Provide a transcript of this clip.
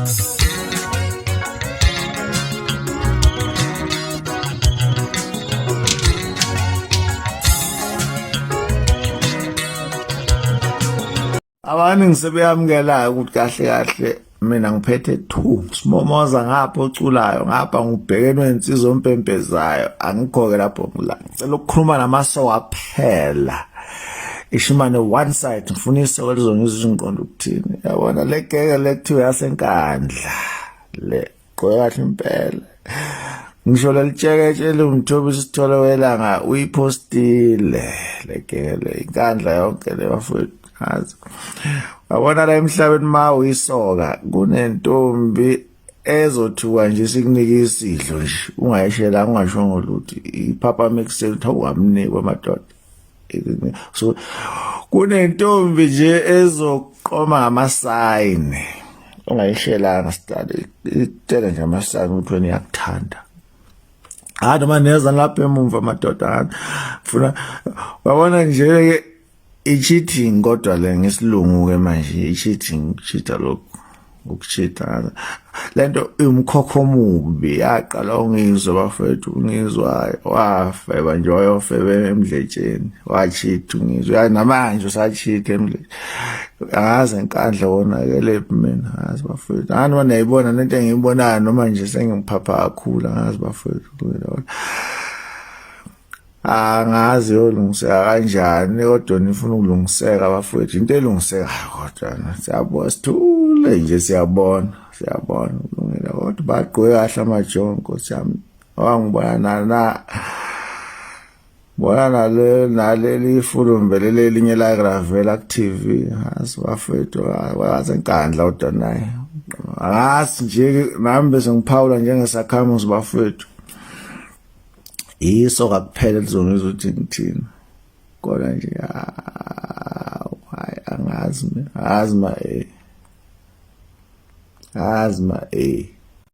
Abantu ngisebeyamukelayo ukuthi kahle kahle mina ngiphethe 2 Smomoza ngapha oculayo ngapha ngubhekene nensizwa ompempezayo angikhoke lapho ngila ngicela ukukhuluma namasoka phela ishimane one side ngifuna isoko lizongizwa ingqondo ukuthini yabona le geke lekuthiwa yasenkandla le qoya kahle impela ngisho lelitsheketshele umthobi isithole welanga uyipostile le geke le inkandla yonke le bafowethu azi wabona la emhlabeni ma uyisoka kunentombi ezothuka nje sikunika isidlo nje ungayishela ungashongo lutho iphapa mixel thawamnika amadoda so kunentombi nje ezoqoma ngamasayini ungayishelanga stadi itela nje amasayini ukuthi wena iyakuthanda noma neza lapha emumva amadoda funa wabona nje i-cheating kodwa le ngesilungu ke manje i-cheating cheater lokho ukucheata lento umkhokho omubi yaqala ungizwe bafethu ungizwayo wafa nje wayofebe emdletsheni wacheat ungizwe namanje usacheat emdletsheni angaze Nkandla wona ke lephi mina angazi bafethu anoma nayibona lento engiyibonayo noma nje sengiphapha kakhulu angazi bafethu angazi yolungiseka kanjani kodwa nifuna ukulungiseka bafowethu into elungiseka kodwa siyabona sithule nje siyabona kulungile kodwa baqhwe kahle amajongo siyami wangibona bona naleli fulumbe lelinye la gravela ku TV asi bafowethu wasenkandla kodwa naye angazi nje nami bese ngiphawula njengesakhamuzi bafowethu isoka kuphela lizongizwa ukuthi ngithini kodwa nje angazi ma